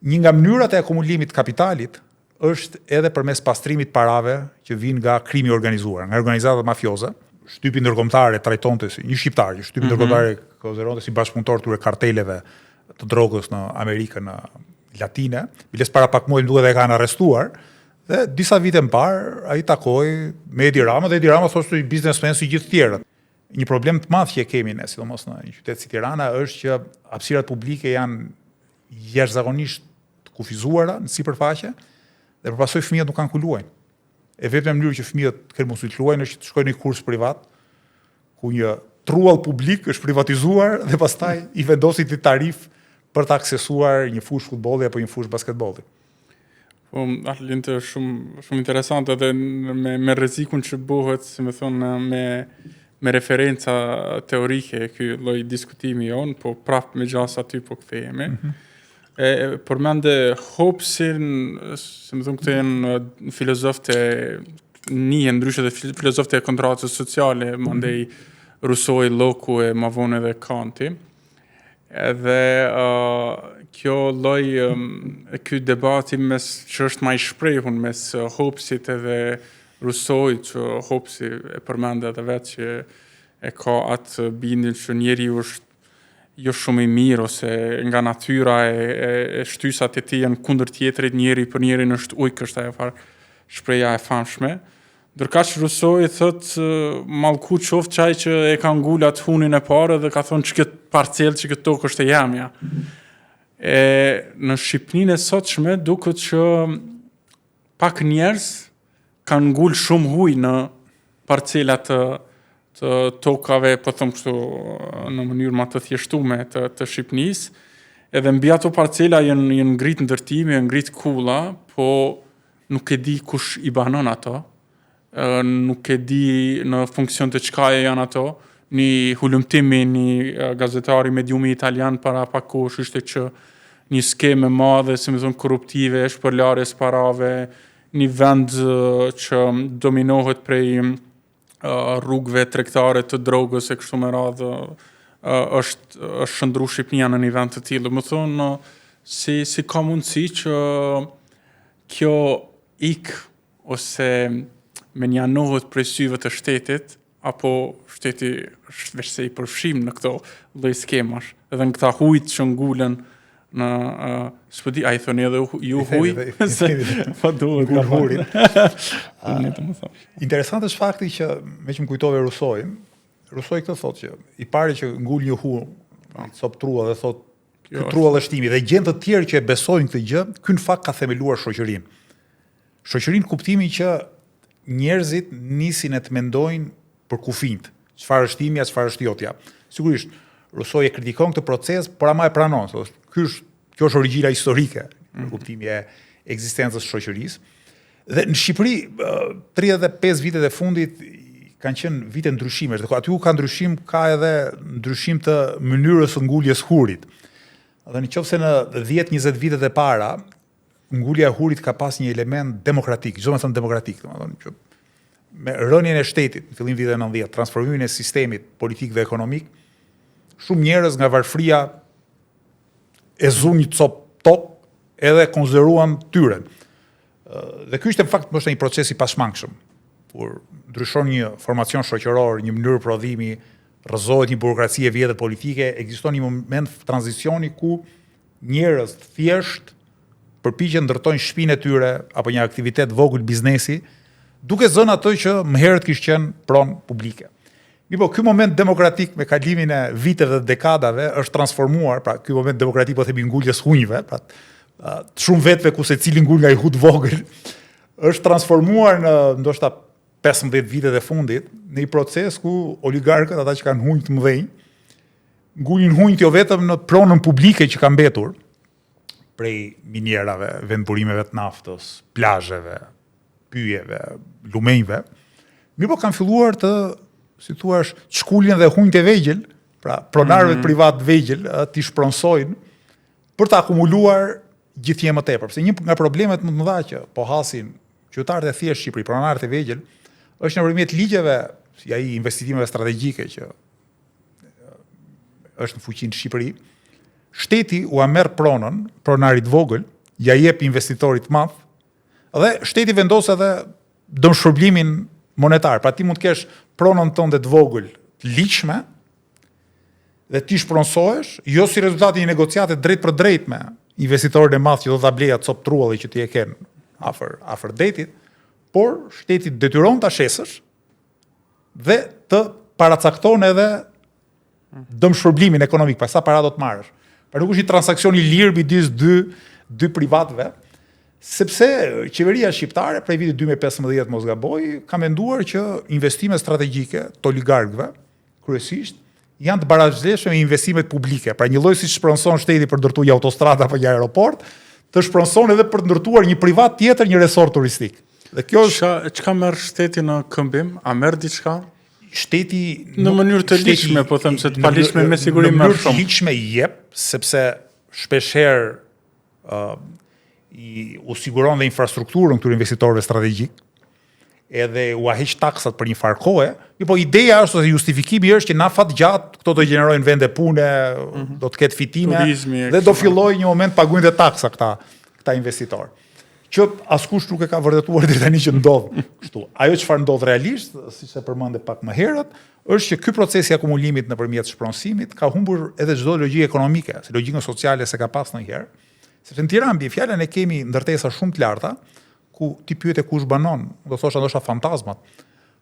Një nga mënyrat e akumulimit të kapitalit është edhe përmes pastrimit parave që vijnë nga krimi organizuar, nga organizatat mafioze. Shtypi ndërkombëtar trajtonte si një shqiptar, shtypi ndërkombëtar konsideronte si bashkëpunëtor të karteleve të drogës në Amerikën Latine. Biles para pak muaj duhet e kanë arrestuar dhe disa vite më parë ai takoi me Edi Rama dhe Edi Rama thoshte një biznesmen si gjithë tjerët. Një problem të madh që kemi ne, sidomos në një qytet si Tirana, është që hapësirat publike janë jashtëzakonisht të kufizuara në sipërfaqe dhe përpasoj fëmijët nuk kanë ku luajnë. E vetëm mënyrë që fëmijët të kenë mos të luajnë është të shkojnë në një kurs privat ku një truall publik është privatizuar dhe pastaj i vendosit një tarif për të aksesuar një fushë futbolli apo një fushë basketbolli. Po, Arlind, shumë interesante edhe me rrezikun që bëhet, si më thonë, me referenca teorike ky lloj diskutimi jon, po prapë me gjasa aty po kthehemi. Përmende Hobbesin, si më thonë, këto janë filozoftë njëhen ndryshe dhe filozoftë e kontratës sociale, mandej Rousseau, Locke e ma vonë edhe Kanti. Edhe kjo lloj ky debati mes që është më i shprehur mes Hobbesit edhe Rousseau, që Hobbesi e përmende edhe vetë që e ka atë bindjen që njeriu është jo shumë i mirë ose nga natyra e shtysat e tij janë kundër tjetrit, njeri për njerin është ujk, është ajo farë shpreha e famshme. Ndërkaq Rousseau i thotë mallku qoftë çaj që e ka ngul atë hunin e parë dhe ka thonë që këtë parcel, që këtë tokë është e jamja. Në Shqipërinë e sotshme duket që pak njerëz kanë ngul shumë huj në parcelat të tokave, po them kështu në mënyrë më të thjeshtuar të Shqipënisë, edhe mbi ato parcela janë ngrit ndërtime, janë ngrit kulla, po nuk e di kush i banon ato, nuk e di në funksion të çkaje janë ato. Një hulumtimi, një gazetari mediumi italian para pak kohësh ishte që një skemë e madhe, si më thon, korruptive, shpërlarjes parave, një vend që dominohet prej rrugëve tregtare të drogës e kështu me radhë, është shndru Shqipënia në një vend të tillë. Më thonë, si ka mundësi që kjo ik ose menjanohet prej syve të shtetit, apo shteti është veç se i përfshim në këto lloj skemash, edhe në këta hujt që ngulen në s'po di, ai thoni edhe ju huj, se po duhet nga hurin. Interesant është fakti që me që më kujtove Rousseau këtë thotë që i pari që ngul një hu, cop trua dhe thotë ky trua lështimi dhe gjë të tjerë që e besojnë këtë gjë, ky në fakt ka themeluar shoqërinë. Shoqërinë kuptimin që njerëzit nisin e të mendojnë për kufinjt, çfarë është timja, çfarë është jotja. Sigurisht, Rousseau e kritikon këtë proces, por ama e pranon, thotë, kjo është origjina historike, në kuptimin e ekzistencës së shoqërisë. Dhe në Shqipëri 35 vitet e fundit kanë qenë vite ndryshimesh, dhe aty ku ka ndryshim, ka edhe ndryshim të mënyrës së nguljes hurit. Dhe nëse në 10-20 vitet e para, ngulja e hurit ka pas një element demokratik, çdo më thënë demokratik, domethënë që me rënien e shtetit në fillim viteve 90, transformimin e sistemit politik dhe ekonomik, shumë njerëz nga varfria e zunë një cop tok edhe konsideruan tyren. Dhe ky ishte në fakt është një proces i pashmangshëm, kur ndryshon një formacion shoqëror, një mënyrë prodhimi, rrëzohet një burokraci e vjetër politike, ekziston një moment tranzicioni ku njerëz thjesht përpiqen ndërtojnë shtëpinë e tyre apo një aktivitet vogël biznesi, duke zënë ato që më herët kishte qenë pronë publike. Mirë, po ky moment demokratik me kalimin e viteve dhe dekadave është transformuar, pra ky moment demokratik po themi nguljes hunjve, pra të shumë vetëve ku secili ngul nga i hut vogël, është transformuar në ndoshta 15 vitet e fundit në një proces ku oligarkët, ata që kanë hunj të mëdhenj, ngulin hunjt jo vetëm në pronën publike që ka mbetur, prej minierave, vendburimeve të naftës, plazheve, pyjeve, lumenjve, mirë po kanë filluar të, si thua, shkullin dhe hunjt e vegjël, pra pronarëve privat vegjël, t'i shpronsojnë për të akumuluar gjithje më tepër. Pse një nga problemet më të mëdha që po hasin qytetarët e thjeshtë Shqipëri, pronarët e vegjël, është nëpërmjet ligjeve, si ai investitimeve strategjike që është në fuqi në Shqipëri, shteti u merr pronën, pronarit vogël, ja jep investitorit madh, dhe shteti vendos edhe dëmshpërblimin monetar. Pra ti mund të kesh pronën tënde të vogël, të ligjshme, dhe ti shpronsohesh, jo si rezultati një negociate drejt për drejt me investitorin e madh që do ta blejë atë cop trulli që ti e ken afër detit, por shteti detyron ta shesësh dhe të paracakton edhe dëmshpërblimin ekonomik, pa sa para do të marrësh. Pra nuk është një transakcion i lirë midis dy privatëve, sepse qeveria shqiptare prej vitit 2015 mos gaboj, ka menduar që investimet strategjike të oligarkëve kryesisht janë të barazhshme me investimet publike. Pra një lloj si shpronson shteti për ndërtuar një autostradë apo një aeroport, të shpronson edhe për të ndërtuar një privat tjetër një resort turistik. Dhe kjo është çka merr shteti në këmbim? A merr diçka? Shteti në mënyrë të ligjshme, po them se të paligjshme me siguri më shumë. Në mënyrë të ligjshme i jep, sepse shpeshherë i u siguron dhe infrastrukturën këtyre investitorëve strategjik, edhe u heq taksat për një farë kohe, po ideja është ose justifikimi është që na fat gjatë këto do gjenerojnë vende pune, do të ketë fitime, turizmi, dhe do fillojë një moment paguajnë dhe taksa këta investitorë. Që askush nuk e ka vërtetuar deri tani që ndodh kështu. Ajo çfarë ndodh realisht, siç e përmendë pak më herët, është që ky proces i akumulimit nëpërmjet shpronësimit ka humbur edhe çdo logjikë ekonomike, se logjikën sociale se ka pas ndonjëherë. Sepse në Tiranë mbi fjalën e kemi ndërtesa shumë të larta, ku ti pyet e kush banon, do thosha ndoshta fantazmat.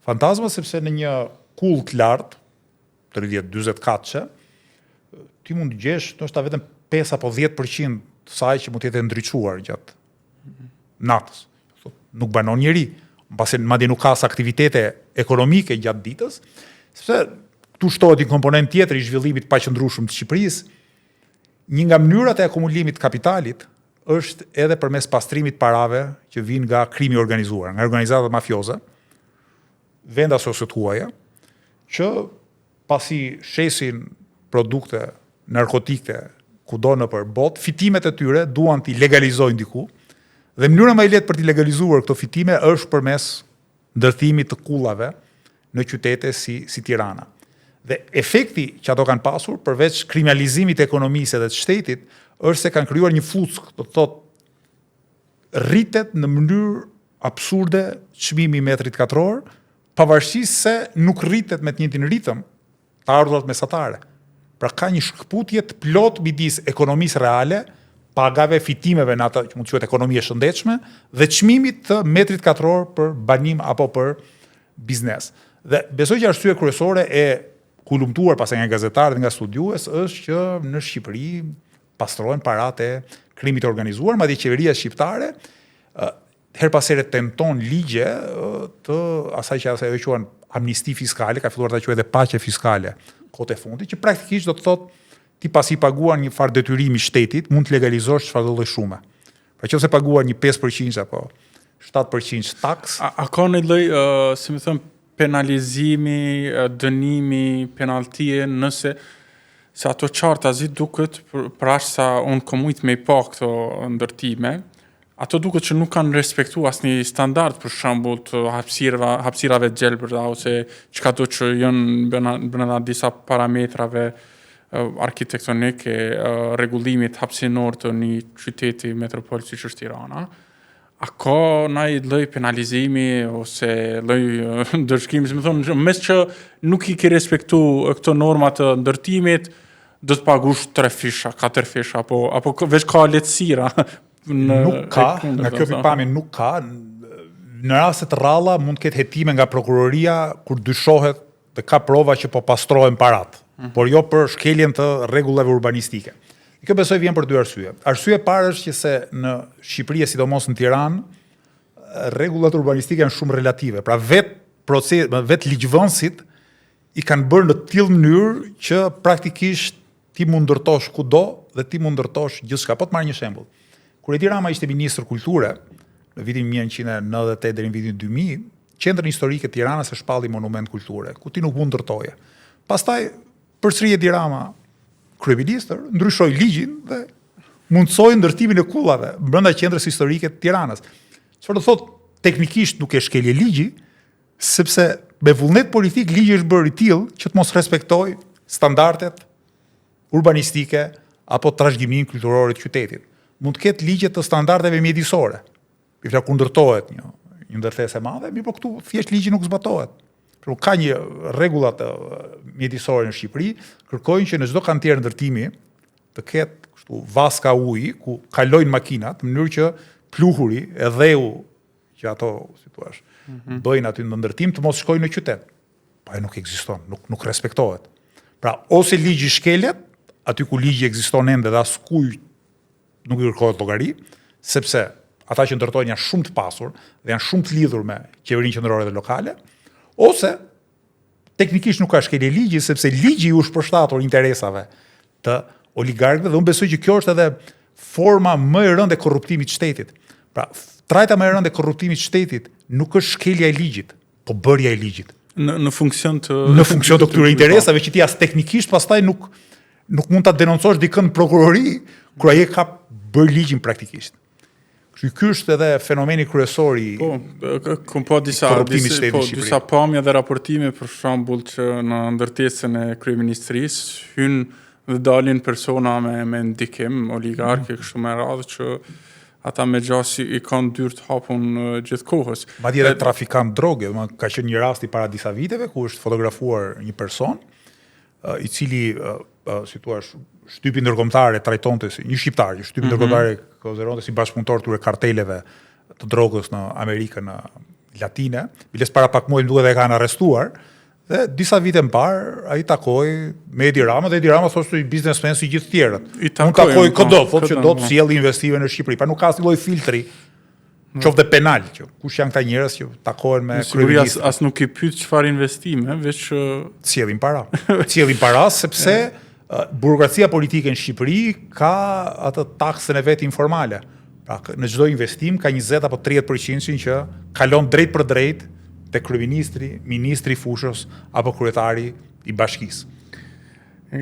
Fantazmat sepse në një kull të lartë, 30-40 katëshe, ti mund të gjesh ndoshta vetëm 5 apo 10% të saj që mund të jetë ndriçuar gjatë natës. Nuk banon njeri, mbasi madje nuk ka as aktivitete ekonomike gjatë ditës, sepse këtu shtohet një komponent tjetër i zhvillimit paqëndrueshëm të Shqipërisë. Një nga mënyrat e akumulimit të kapitalit është edhe përmes pastrimit parave që vijnë nga krimi organizuar, nga organizatat mafioze, vendasose të huaja, që pasi shesin produkte narkotike kudo nëpër botë, fitimet e tyre duan t'i legalizojnë diku, dhe mënyra më e lehtë për t'i legalizuar këto fitime është përmes ndërtimit të kullave në qytete si Tirana. Dhe efekti që ato kanë pasur, përveç kriminalizimit të ekonomisë dhe të shtetit, është se kanë krijuar një flusk, do të thotë rritet në mënyrë absurde çmimi i metrit katror, pavarësisht se nuk rritet me të njëjtin ritëm të ardhurat mesatare. Pra ka një shkputje të plot midis ekonomisë reale, pagave, fitimeve në atë që mund të quhet ekonomi e shëndetshme, dhe çmimit të metrit katror për banim apo për biznes. Dhe besoj që arsye kryesore e kulumtuar pastaj nga gazetarët dhe nga studiues është që në Shqipëri pastrohen paratë e krimit të organizuar, madje qeveria shqiptare her pas here tenton ligje të asaj që ajo quhen amnisti fiskale, ka filluar ta quajë edhe paqe fiskale kohët e fundit, që praktikisht do të thotë ti pasi paguar një farë detyrimi shtetit, mund të legalizosh çfarëdo lloj shume. Pra nëse paguar një 5% apo 7% taks, a ka një lloj, si më thon, penalizimi, dënimi, penaltie, nëse se ato qartazi duket, për aq sa unë komujt me i pa këto ndërtime, ato duket që nuk kanë respektu asnjë standard, për shembull të hapësirave të gjelbërta ose çka do që janë brenda disa parametrave arkitektonike, rregullimit hapësinor të një qyteti metropol siç është Tirana. A ka ndonjë lloj penalizimi ose lloj ndërshkimi, më thonë, mes që nuk i ke respektu këto norma të ndërtimit, do të pagush 3 fisha, 4 fisha, apo veç ka lehtësira? Nuk ka, në kjo pikpamje nuk ka. Në raste të rralla mund të ketë hetime nga prokuroria kur dyshohet dhe ka prova që po pastrohen parat, por jo për shkeljen të rregullave urbanistike. Kjo besoj vjen për dy arsye. Arsye e parë është që se në Shqipëri, sidomos në Tiranë, rregullat urbanistike janë shumë relative. Pra vet ligjvënësit i kanë bërë në tillë mënyrë që praktikisht ti mund ndërtosh kudo dhe ti mund ndërtosh gjithçka. Po të marr një shembull. Kur Edi Rama ishte ministër kulture në vitin 1998 deri në vitin 2000, qendrën historike të Tiranës e shpalli monument kulture, ku ti nuk mund ndërtoje. Pastaj përsëri Edi Rama kryeministër, ndryshoi ligjin dhe mundsoi ndërtimin e kullave brenda qendrës historike të Tiranës. Çfarë do thotë, teknikisht nuk e shkelje ligji, sepse me vullnet politik ligji është bërë i tillë që të mos respektojë standardet urbanistike apo trashëgiminë kulturore të qytetit. Mund të ketë ligje të standardeve mjedisore. Për kundërtohet një ndërtesë e madhe, mirë po këtu thjesht ligji nuk zbatohet. Ka një rregullat mjedisore në Shqipëri, kërkojnë që në çdo kantier ndërtimi të ketë kështu vaska uji ku kalojnë makinat në mënyrë që pluhuri e dheu që ato, si thua, bëjnë aty në ndërtim të mos shkojnë në qytet. Pa e nuk ekziston, nuk respektohet. Pra, ose ligji shkelet, aty ku ligji ekziston ende dhe askujt nuk i kërkohet llogari, sepse ata që ndërtojnë janë shumë të pasur dhe janë shumë të lidhur me qeverinë qendrore dhe lokale, ose teknikisht nuk ka shkelje ligji, sepse ligji u shpërshtatur interesave të oligarkëve, dhe unë besoj që kjo është edhe forma më e rëndë e korruptimit të shtetit. Pra, trajta më e rëndë e korruptimit të shtetit nuk është shkelja e ligjit, po bërja e ligjit. Në funksion të këtyre interesave që ti as teknikisht pastaj nuk mund ta denoncosh dikën në prokurori kur ai ka bërë ligjin praktikisht. Ky është edhe fenomeni kryesor i korruptimit shtetit në Shqipëri. Disa pamje dhe raportime për shembull që në ndërtesën e kryeministrisë hyn dhe dalin persona me ndikim, oligarkë kështu me radhë që ata me gjasi i kanë dyrt hapun gjithë kohës. Madje edhe trafikant droge, ka qenë një rast i para disa viteve ku është fotografuar një person i cili si thua shtypi ndërkombëtar e trajtonte si një shqiptar, që shtypi ndërkombëtar e konsideronte si bashkëpunëtor të karteleve të drogës në Amerikën Latine. Biles para pak muaj duhet e kanë arrestuar. Dhe disa vite më parë ai takoi me Edi Rama dhe Edi Rama thoshte biznesmen si gjithë tjerët. Unë takoj këdo, thotë që do të sjellë investime në Shqipëri. Pa nuk ka asnjë lloj filtri. Qoftë penal, që kush janë këta njerëz që takohen me kryeministin. As nuk i pyet çfarë investime, veç sjellin para. Sjellin para sepse burokracia politike në Shqipëri ka atë taksën e vet informale. Pra në çdo investim ka 20 apo 30% që kalon drejt për drejt te kryeministri, ministri i fushës apo kryetari i bashkisë.